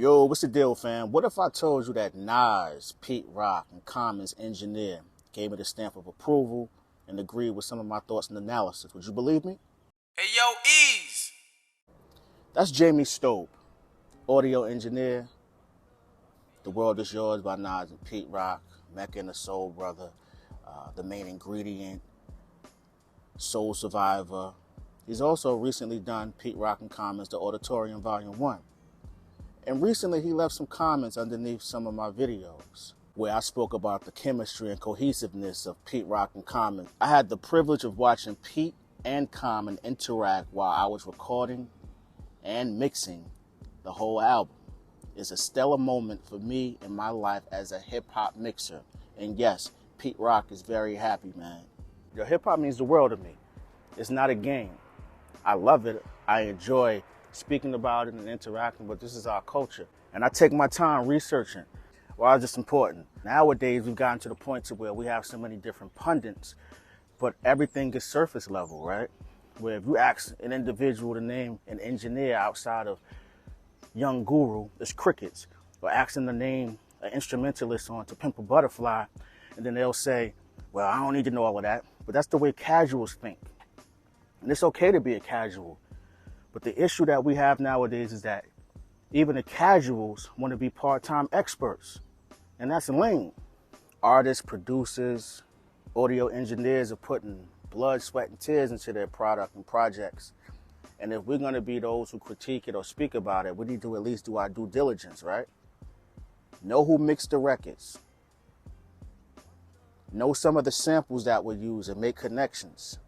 Yo, what's the deal, fam? What if I told you that Nas, Pete Rock, and Common's engineer gave me the stamp of approval and agreed with some of my thoughts and analysis? Would you believe me? Hey, yo, Eeze! That's Jamie Stope, audio engineer. The World Is Yours by Nas and Pete Rock, Mecca and the Soul Brother, The Main Ingredient, Soul Survivor. He's also recently done Pete Rock and Common's The Auditorium Volume 1. And recently he left some comments underneath some of my videos where I spoke about the chemistry and cohesiveness of Pete Rock and Common. I had the privilege of watching Pete and Common interact while I was recording and mixing the whole album. It's a stellar moment for me in my life as a hip-hop mixer. And yes, Pete Rock is very happy, man. Yo, hip-hop means the world to me. It's not a game. I love it. I enjoy speaking about it and interacting, but this is our culture. And I take my time researching. Why is this important? Nowadays, we've gotten to the point to where we have so many different pundits, but everything is surface level, right? Where if you ask an individual to name an engineer outside of Young Guru, it's crickets. Or asking to name an instrumentalist on To Pimp a Butterfly, and then they'll say, well, I don't need to know all of that. But that's the way casuals think. And it's okay to be a casual. But the issue that we have nowadays is that even the casuals want to be part-time experts. And that's lame. Artists, producers, audio engineers are putting blood, sweat, and tears into their product and projects. And if we're going to be those who critique it or speak about it, we need to at least do our due diligence, right? Know who mixed the records. Know some of the samples that were used and make connections.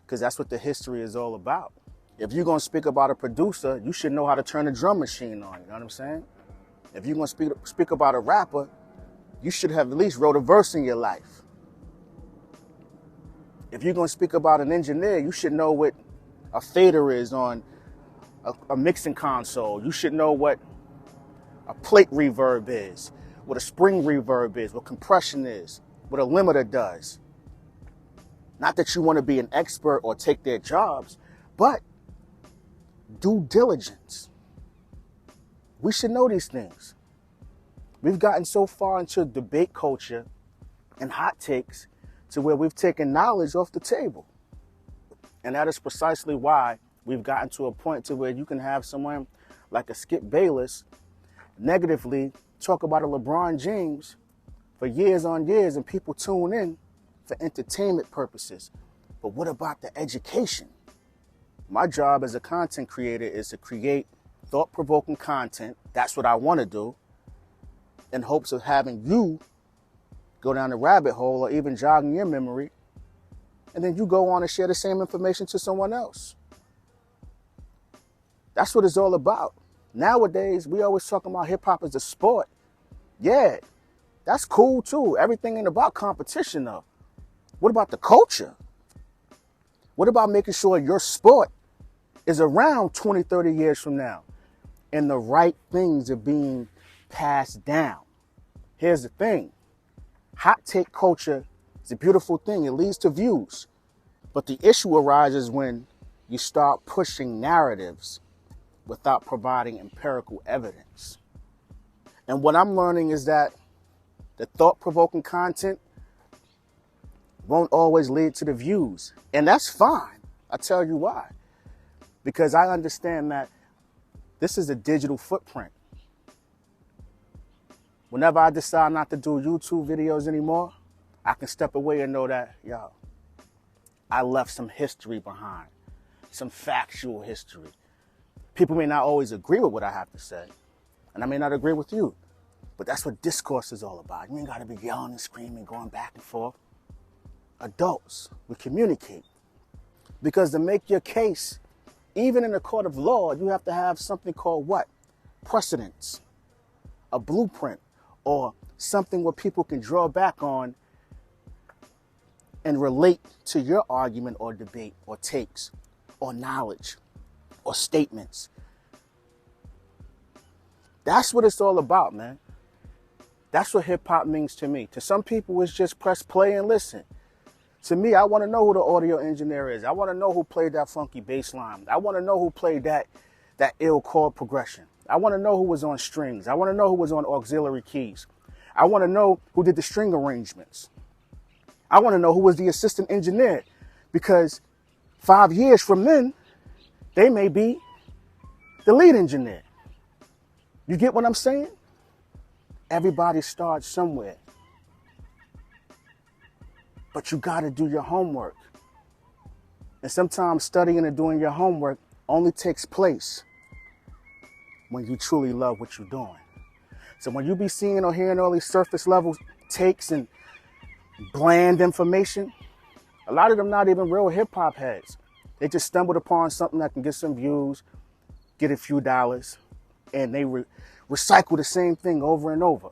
Because that's what the history is all about. If you're going to speak about a producer, you should know how to turn a drum machine on, you know what I'm saying? If you're going to speak about a rapper, you should have at least wrote a verse in your life. If you're going to speak about an engineer, you should know what a fader is on a mixing console. You should know what a plate reverb is, what a spring reverb is, what compression is, what a limiter does. Not that you want to be an expert or take their jobs, but due diligence. We should know these things. We've gotten so far into debate culture and hot takes to where we've taken knowledge off the table. And that is precisely why we've gotten to a point to where you can have someone like a Skip Bayless negatively talk about a LeBron James for years on years and people tune in for entertainment purposes. But what about the education? My job as a content creator is to create thought-provoking content. That's what I want to do, in hopes of having you go down the rabbit hole or even jogging your memory, and then you go on and share the same information to someone else. That's what it's all about. Nowadays, we always talking about hip-hop as a sport. Yeah, that's cool too. Everything ain't about competition though. What about the culture? What about making sure your sport is around 20, 30 years from now and the right things are being passed down? Here's the thing. Hot take culture is a beautiful thing. It leads to views. But the issue arises when you start pushing narratives without providing empirical evidence. And what I'm learning is that the thought-provoking content won't always lead to the views. And that's fine. I'll tell you why. Because I understand that this is a digital footprint. Whenever I decide not to do YouTube videos anymore, I can step away and know that, yo, I left some history behind, some factual history. People may not always agree with what I have to say, and I may not agree with you, but that's what discourse is all about. You ain't got to be yelling and screaming, going back and forth. Adults, we communicate. Because to make your case, even in a court of law, you have to have something called what? Precedents, a blueprint, or something where people can draw back on and relate to your argument or debate or takes or knowledge or statements. That's what it's all about, man. That's what hip hop means to me. To some people, it's just press play and listen. To me, I want to know who the audio engineer is. I want to know who played that funky bass line. I want to know who played that that ill chord progression. I want to know who was on strings. I want to know who was on auxiliary keys. I want to know who did the string arrangements. I want to know who was the assistant engineer, because 5 years from then, they may be the lead engineer. You get what I'm saying? Everybody starts somewhere. But you got to do your homework. And sometimes studying and doing your homework only takes place when you truly love what you're doing. So when you be seeing or hearing all these surface level takes and bland information, a lot of them not even real hip hop heads. They just stumbled upon something that can get some views, get a few dollars, and they recycle the same thing over and over.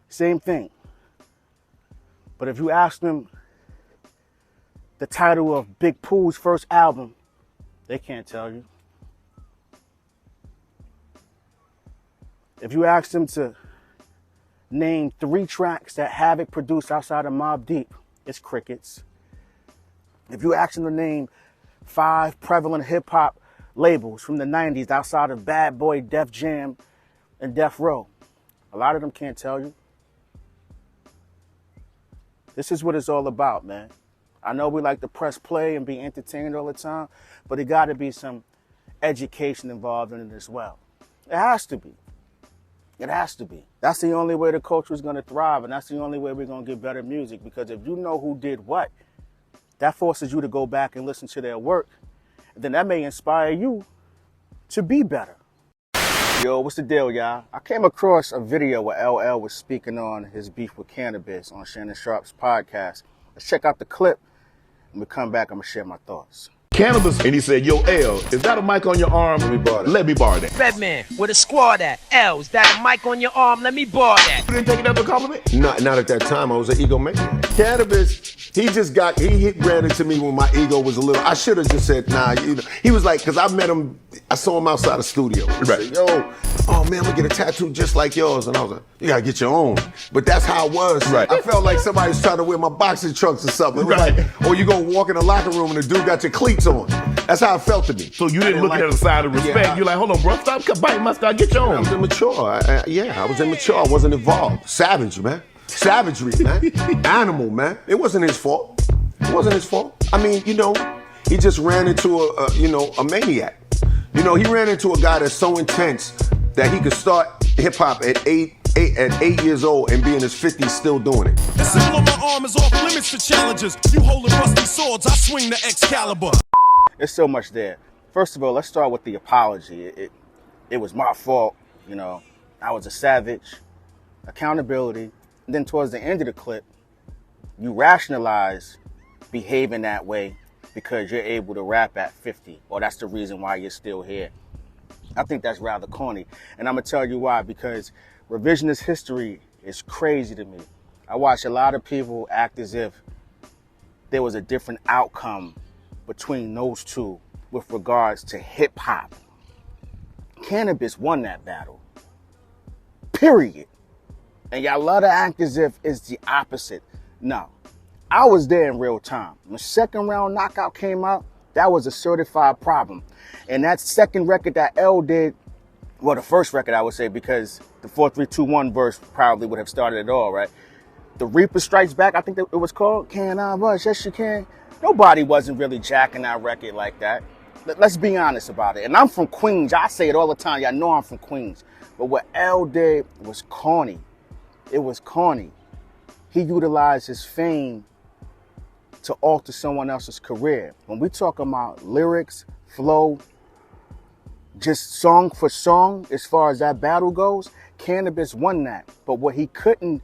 Same thing. But if you ask them the title of Big Pooh's first album, they can't tell you. If you ask them to name 3 tracks that Havoc produced outside of Mobb Deep, it's crickets. If you ask them to name 5 prevalent hip-hop labels from the 90s outside of Bad Boy, Def Jam, and Death Row, a lot of them can't tell you. This is what it's all about, man. I know we like to press play and be entertained all the time, but it got to be some education involved in it as well. It has to be. It has to be. That's the only way the culture is going to thrive, and that's the only way we're going to get better music, because if you know who did what, that forces you to go back and listen to their work, and then that may inspire you to be better. Yo, what's the deal, y'all? I came across a video where LL was speaking on his beef with Canibus on Shannon Sharp's podcast. Let's check out the clip. When we come back, I'm going to share my thoughts. Canibus, and he said, yo, L, is that a mic on your arm? Let me borrow that. Redman, where the squad at? L, is that a mic on your arm? Let me borrow that. You didn't take it as a compliment? Not at that time. I was an egomaniac. Canibus, he ran into me when my ego was a little. I should have just said, nah. He was like, because I met him, I saw him outside the studio. He said, yo, oh man, I'm gonna get a tattoo just like yours. And I was like, you gotta get your own. But that's how it was. Right. I felt like somebody was trying to wear my boxing trunks or something. It was like, or you gonna walk in the locker room and the dude got your cleats on. That's how it felt to me. So you didn't look at it as a sign of respect. You're like, hold on, bro, stop biting my style, get your own. I was immature. I was immature. I wasn't involved. Savage, man. Savagery, man. Animal, man. It wasn't his fault. It wasn't his fault. I mean, he just ran into a maniac. He ran into a guy that's so intense that he could start hip hop at 8 years old and be in his 50s still doing it. The symbol on my arm is off limits to challenges. You holding rusty swords, I swing the Excalibur. There's so much there. First of all, let's start with the apology. It was my fault, I was a savage. Accountability. And then towards the end of the clip, you rationalize behaving that way because you're able to rap at 50, or that's the reason why you're still here. I think that's rather corny. And I'm going to tell you why, because revisionist history is crazy to me. I watch a lot of people act as if there was a different outcome between those two with regards to hip hop. Canibus won that battle. Period. And y'all love to act as if it's the opposite. No. I was there in real time. When the second round knockout came out, that was a certified problem. And that second record that L did, well, the first record I would say, because the 4-3-2-1 verse probably would have started it all, right? The Reaper Strikes Back, I think it was called. Can I rush? Yes, you can. Nobody wasn't really jacking that record like that. Let's be honest about it. And I'm from Queens. I say it all the time. Y'all know I'm from Queens. But what L did was corny. It was corny. He utilized his fame to alter someone else's career. When we talk about lyrics, flow, just song for song, as far as that battle goes, Canibus won that. But what he couldn't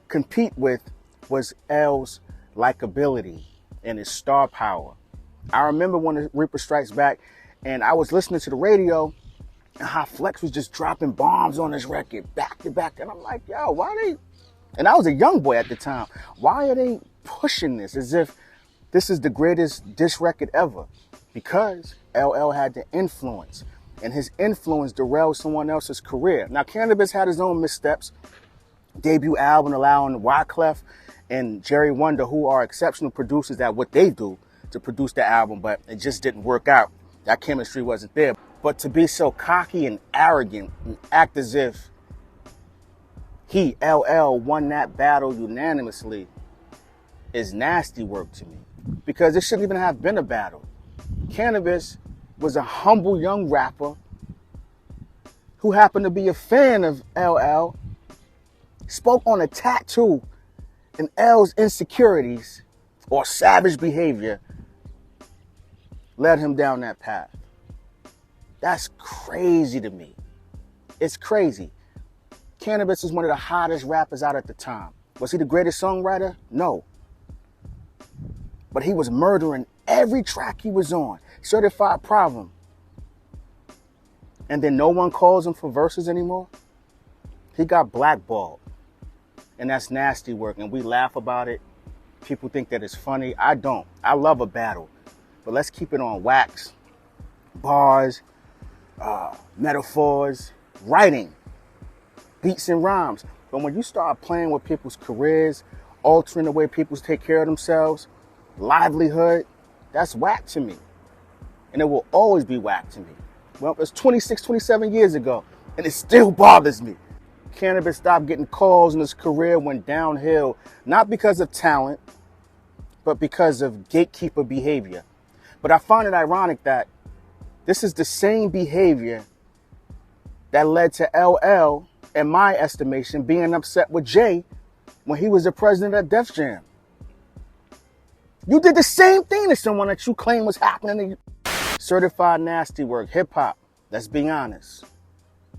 compete with was L's likability and his star power. I remember when the Reaper Strikes Back, and I was listening to the radio, and how Flex was just dropping bombs on his record back to back. And I'm like, yo, why are they? And I was a young boy at the time. Why are they pushing this as if this is the greatest diss record ever? Because LL had the influence, and his influence derailed someone else's career. Now, Canibus had his own missteps. Debut album allowing Wyclef and Jerry Wonder, who are exceptional producers at what they do, to produce the album, but it just didn't work out. That chemistry wasn't there. But to be so cocky and arrogant and act as if he, LL, won that battle unanimously is nasty work to me. Because it shouldn't even have been a battle. Canibus was a humble young rapper who happened to be a fan of LL, spoke on a tattoo, and L's insecurities or savage behavior led him down that path. That's crazy to me. It's crazy. Canibus is one of the hottest rappers out at the time. Was he the greatest songwriter? No. But he was murdering every track he was on. Certified Problem. And then no one calls him for verses anymore? He got blackballed. And that's nasty work. And we laugh about it. People think that it's funny. I don't. I love a battle. But let's keep it on wax. Bars, metaphors, writing, beats and rhymes. But when you start playing with people's careers, altering the way people take care of themselves, livelihood, that's whack to me. And it will always be whack to me. Well, it's 26, 27 years ago, and it still bothers me. Canibus stopped getting calls and his career went downhill, not because of talent, but because of gatekeeper behavior. But I find it ironic that this is the same behavior that led to LL, in my estimation, being upset with Jay when he was the president of Def Jam. You did the same thing to someone that you claim was happening to you. Certified nasty work, hip hop. Let's be honest.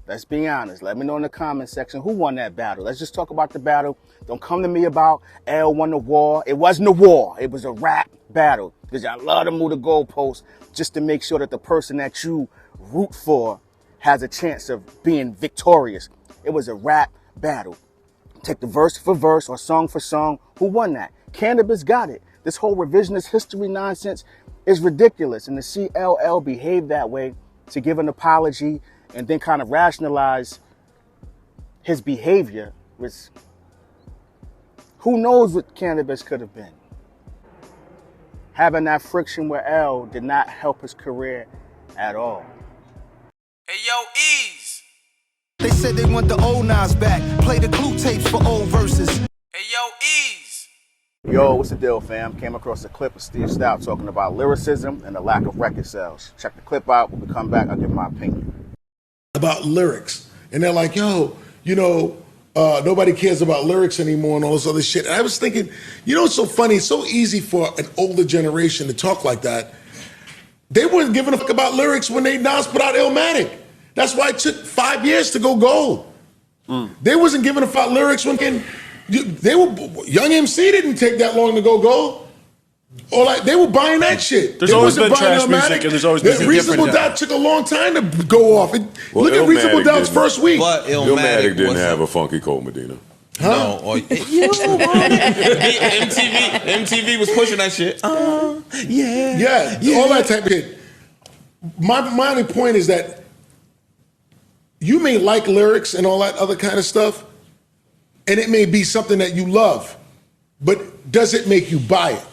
Let's be honest. Let me know in the comment section who won that battle. Let's just talk about the battle. Don't come to me about L won the war. It wasn't a war. It was a rap battle. Because I love to move the goalposts just to make sure that the person that you root for has a chance of being victorious. It was a rap battle. Take the verse for verse or song for song. Who won that? Canibus got it. This whole revisionist history nonsense is ridiculous. And to see LL behave that way, to give an apology and then kind of rationalize his behavior was, who knows what Canibus could have been. Having that friction with L did not help his career at all. Hey, yo, Eeze. They said they want the old Nas back. Play the clue tapes for old verses. Hey, yo, Eeze. Yo, what's the deal, fam? Came across a clip of Steve Stout talking about lyricism and the lack of record sales. Check the clip out. When we come back, I'll give my opinion. About lyrics. And they're like, yo, you know, nobody cares about lyrics anymore and all this other shit. And I was thinking, you know, it's so funny. It's so easy for an older generation to talk like that. They weren't giving a fuck about lyrics when Nas put out Illmatic. That's why it took 5 years to go gold. They wasn't giving a fuck about lyrics when they were, Young MC didn't take that long to go gold. Or like they were buying that shit. There's always been trash music and there's always been Reasonable different Doubt took a long time to go off. Look at Reasonable Doubt's first week. But Illmatic didn't have a funky Cold Medina. No, or MTV was pushing that shit. Yeah, all that type of shit. My only point is that you may like lyrics and all that other kind of stuff, and it may be something that you love, but does it make you buy it?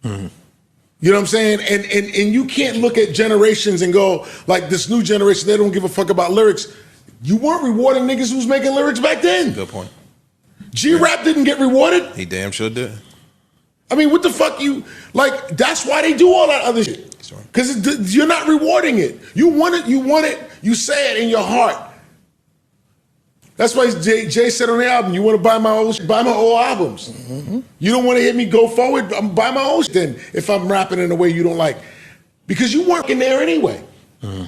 Mm-hmm. You know what I'm saying? And you can't look at generations and go, like this new generation, they don't give a fuck about lyrics. You weren't rewarding niggas who was making lyrics back then. Good point. G-Rap didn't get rewarded. He damn sure did. I mean, what the fuck like, that's why they do all that other shit. Because you're not rewarding it. You want it, you say it in your heart. That's why Jay said on the album, you want to buy my old albums. Mm-hmm. You don't want to hear me go forward, I'm buy my old shit then if I'm rapping in a way you don't like. Because you weren't in there anyway. Mm-hmm.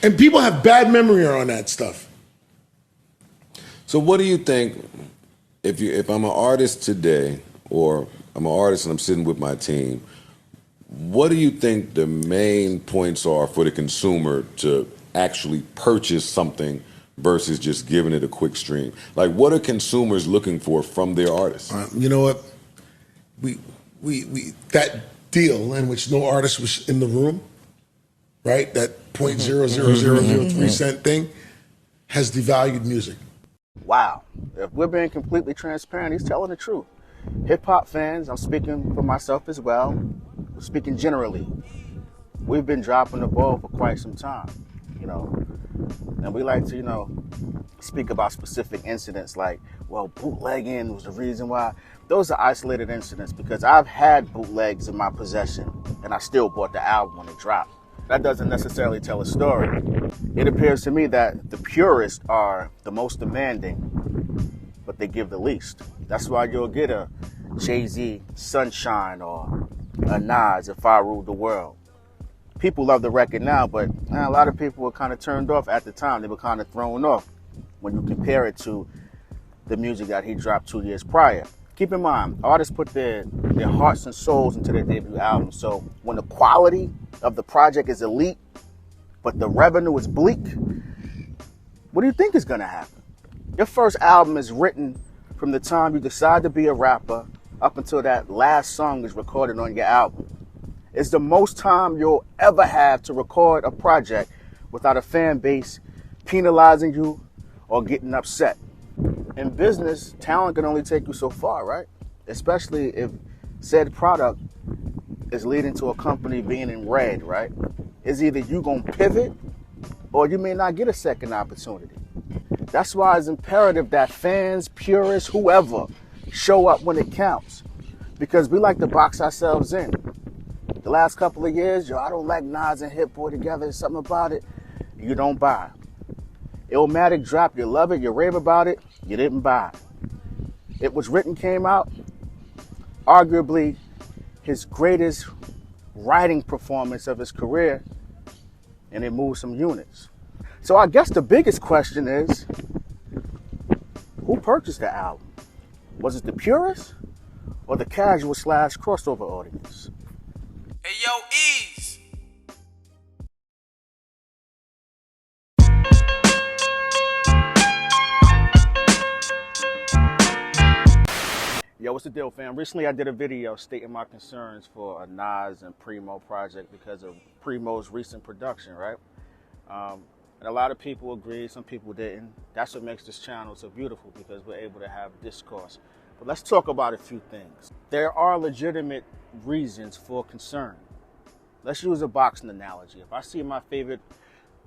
And people have bad memory on that stuff. So what do you think, if I'm an artist today, or I'm an artist and I'm sitting with my team, what do you think the main points are for the consumer to actually purchase something versus just giving it a quick stream? Like, what are consumers looking for from their artists? You know what? We that deal in which no artist was in the room, right? That 0.00003 cent thing has devalued music. Wow. If we're being completely transparent, he's telling the truth. Hip hop fans, I'm speaking for myself as well, speaking generally, we've been dropping the ball for quite some time, you know. And we like to, you know, speak about specific incidents like, well, bootlegging was the reason why. Those are isolated incidents because I've had bootlegs in my possession and I still bought the album when it dropped. That doesn't necessarily tell a story. It appears to me that the purists are the most demanding, but they give the least. That's why you'll get a Jay-Z Sunshine or a Nas If I Ruled the World. People love the record now, but a lot of people were kind of turned off at the time. They were kind of thrown off when you compare it to the music that he dropped 2 years prior. Keep in mind, artists put their hearts and souls into their debut album. So when the quality of the project is elite, but the revenue is bleak, what do you think is going to happen? Your first album is written from the time you decide to be a rapper up until that last song is recorded on your album. It's the most time you'll ever have to record a project without a fan base penalizing you or getting upset. In business, talent can only take you so far, right? Especially if said product is leading to a company being in red, right? It's either you gonna pivot or you may not get a second opportunity. That's why it's imperative that fans, purists, whoever, show up when it counts. Because we like to box ourselves in. The last couple of years, I don't like Nas and Hit Boy together. There's something about it you don't buy. Illmatic drop, you love it, you rave about it, you didn't buy. It Was Written came out, arguably his greatest writing performance of his career, and it moved some units. So I guess the biggest question is, who purchased the album? Was it the purists or the casual / crossover audience? Hey, yo, Eeze. Yo, what's the deal, fam? Recently I did a video stating my concerns for a Nas and Primo project because of Primo's recent production, right? And a lot of people agreed, some people didn't. That's what makes this channel so beautiful, because we're able to have discourse. But let's talk about a few things. There are legitimate reasons for concern. Let's use a boxing analogy. If I see my favorite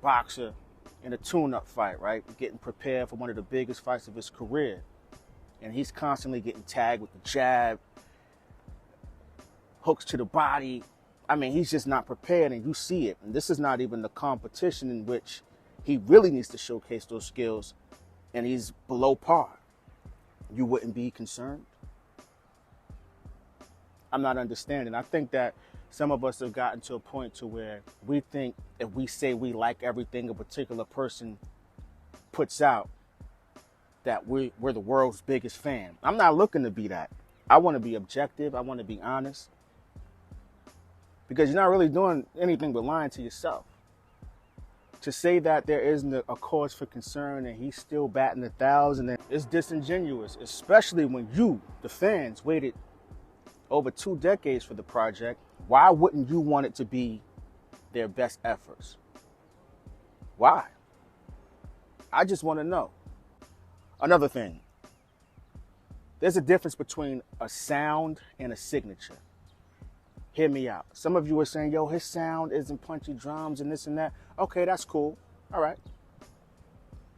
boxer in a tune-up fight, right, getting prepared for one of the biggest fights of his career, and he's constantly getting tagged with the jab, hooks to the body. I mean, he's just not prepared, and you see it. And this is not even the competition in which he really needs to showcase those skills, and he's below par. You wouldn't be concerned? I'm not understanding. I think that some of us have gotten to a point to where we think if we say we like everything a particular person puts out, that we're the world's biggest fan. I'm not looking to be that. I want to be objective. I want to be honest. Because you're not really doing anything but lying to yourself. To say that there isn't a cause for concern and he's still batting 1,000, it's disingenuous, especially when you, the fans, waited over 2 decades for the project. Why wouldn't you want it to be their best efforts? Why? I just want to know. Another thing, there's a difference between a sound and a signature. Hear me out. Some of you are saying, yo, his sound isn't punchy drums and this and that. Okay, that's cool. All right.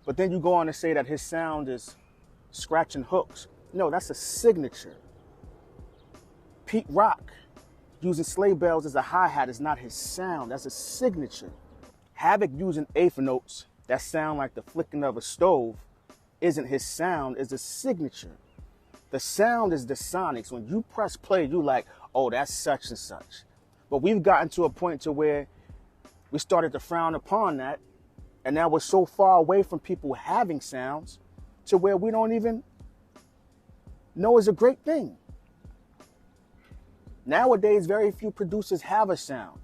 But then you go on to say that his sound is scratching hooks. No, that's a signature. Pete Rock using sleigh bells as a hi-hat is not his sound. That's a signature. Havoc using eighth notes that sound like the flicking of a stove isn't his sound, it's a signature. The sound is the sonics. When you press play, you like, oh, that's such and such. But we've gotten to a point to where we started to frown upon that. And now we're so far away from people having sounds to where we don't even know is a great thing. Nowadays, very few producers have a sound.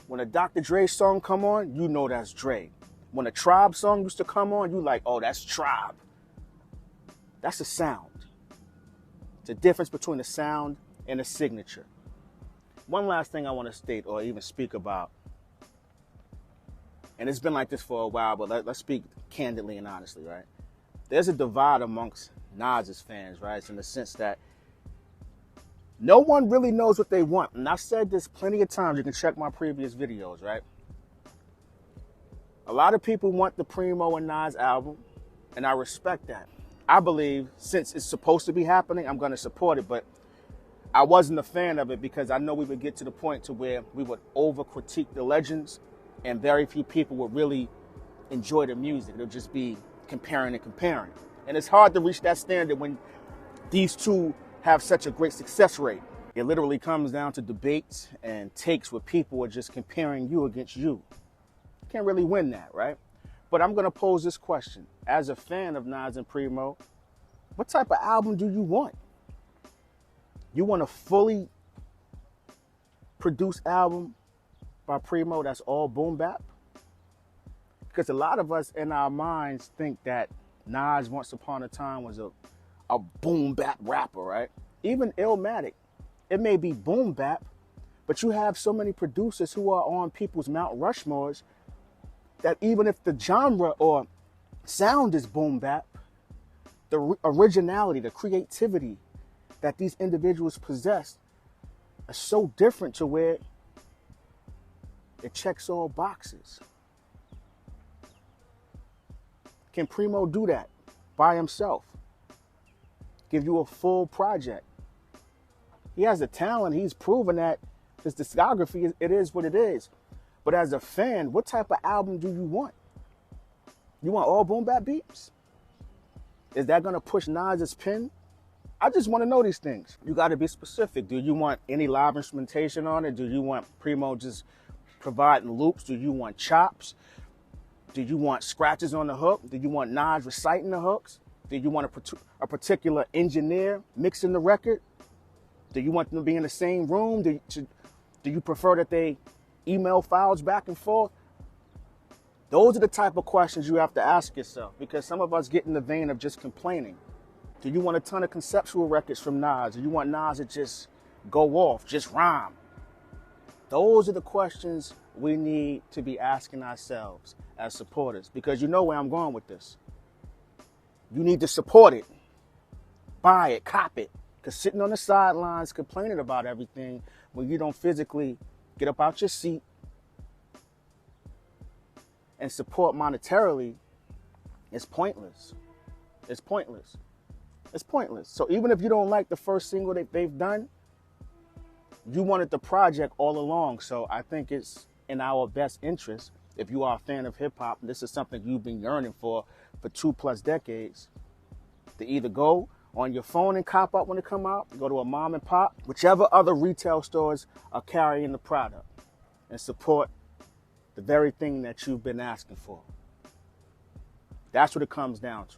When a Dr. Dre song come on, you know that's Dre. When a Tribe song used to come on, you like, oh, that's Tribe. That's a sound. It's a difference between a sound and a signature. One last thing I want to state or even speak about, and it's been like this for a while, but let's speak candidly and honestly, right? There's a divide amongst Nas's fans, right? It's in the sense that No one really knows what they want. And I've said this plenty of times. You can check my previous videos, right? A lot of people want the Primo and Nas album, and I respect that. I believe since it's supposed to be happening, I'm going to support it, but I wasn't a fan of it because I know we would get to the point to where we would over-critique the legends, and very few people would really enjoy the music. It'll just be comparing and comparing. And it's hard to reach that standard when these two have such a great success rate. It literally comes down to debates and takes where people are just comparing you against you. You can't really win that, right? But I'm going to pose this question. As a fan of Nas and Primo, what type of album do you want? You want a fully produced album by Primo that's all boom bap? Because a lot of us in our minds think that Nas once upon a time was a boom bap rapper, right? Even Illmatic, it may be boom bap, but you have so many producers who are on people's Mount Rushmores that even if the genre or sound is boom bap, the originality, the creativity that these individuals possess are so different to where it checks all boxes. Can Primo do that by himself? Give you a full project? He has the talent. He's proven that his discography, it is what it is. But as a fan, what type of album do you want? You want all boom bap beats? Is that going to push Nas's pen? I just want to know these things. You got to be specific. Do you want any live instrumentation on it? Do you want Primo just providing loops? Do you want chops? Do you want scratches on the hook? Do you want Nas reciting the hooks? Do you want a particular engineer mixing the record? Do you want them to be in the same room? Do you prefer that they email files back and forth? Those are the type of questions you have to ask yourself, because some of us get in the vein of just complaining. Do you want a ton of conceptual records from Nas? Do you want Nas to just go off, just rhyme? Those are the questions we need to be asking ourselves as supporters, because you know where I'm going with this. You need to support it, buy it, cop it, because sitting on the sidelines complaining about everything when you don't physically get up out your seat and support monetarily is pointless. It's pointless. It's pointless. So even if you don't like the first single that they've done, you wanted the project all along. So I think it's in our best interest, if you are a fan of hip hop, and this is something you've been yearning for 2+ decades, to either go on your phone and cop up when it come out, go to a mom and pop, whichever other retail stores are carrying the product, and support the very thing that you've been asking for. That's what it comes down to.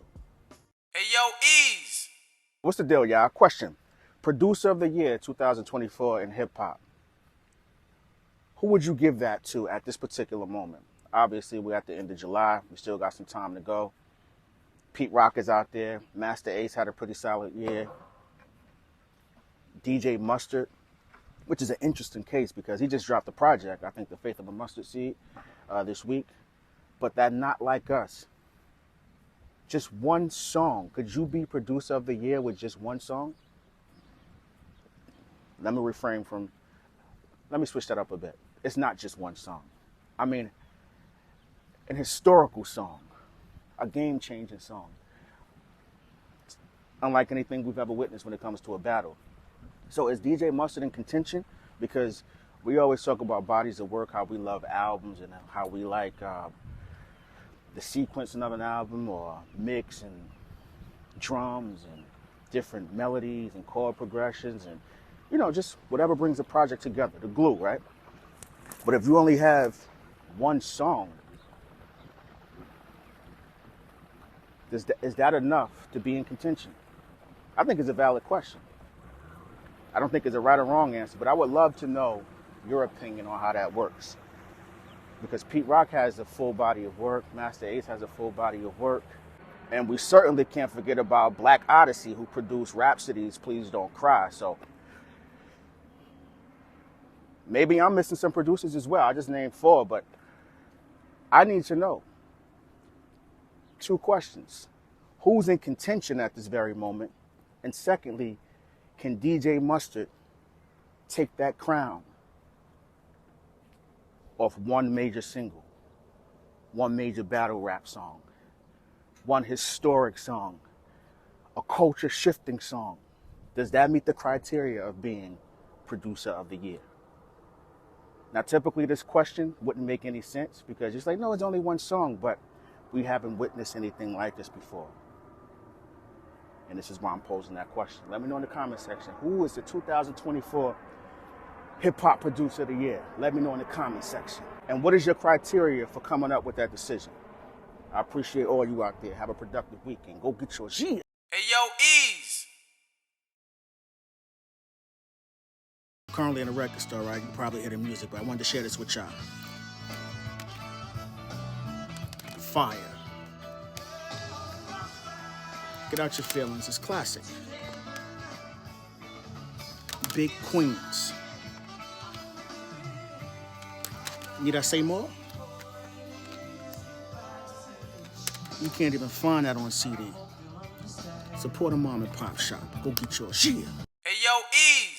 Hey, yo, Eeze. What's the deal, y'all? Question. Producer of the Year 2024 in hip hop. Who would you give that to at this particular moment? Obviously, we're at the end of July. We still got some time to go. Pete Rock is out there. Master Ace had a pretty solid year. DJ Mustard, which is an interesting case because he just dropped the project, I think The Faith of a Mustard Seed, this week. But that Not Like Us. Just one song. Could you be producer of the year with just one song? Let me switch that up a bit. It's not just one song. I mean, an historical song, a game-changing song, unlike anything we've ever witnessed when it comes to a battle. So is DJ Mustard in contention? Because we always talk about bodies of work, how we love albums and how we like the sequencing of an album or mix and drums and different melodies and chord progressions and, you know, just whatever brings a project together, the glue, right? But if you only have one song, is that enough to be in contention? I think it's a valid question. I don't think it's a right or wrong answer, but I would love to know your opinion on how that works. Because Pete Rock has a full body of work, Master Ace has a full body of work, and we certainly can't forget about Black Odyssey, who produced Rhapsody's Please Don't Cry. So maybe I'm missing some producers as well. I just named 4, but I need to know. 2 questions. Who's in contention at this very moment? And secondly, can DJ Mustard take that crown off one major single, one major battle rap song, one historic song, a culture shifting song, does that meet the criteria of being producer of the year? Now, typically this question wouldn't make any sense because it's like, no, it's only one song, but we haven't witnessed anything like this before. And this is why I'm posing that question. Let me know in the comment section, who is the 2024 hip-hop producer of the year? Let me know in the comment section. And what is your criteria for coming up with that decision? I appreciate all you out there. Have a productive weekend. Go get your shit. Hey, yo, Eeze. Currently in a record store, right? You probably hear the music, but I wanted to share this with y'all. Fire. Get Out Your Feelings. It's classic. Big Queens. Need I say more? You can't even find that on CD. Support a mom and pop shop. Go get your shit. Hey, yo, Eeze.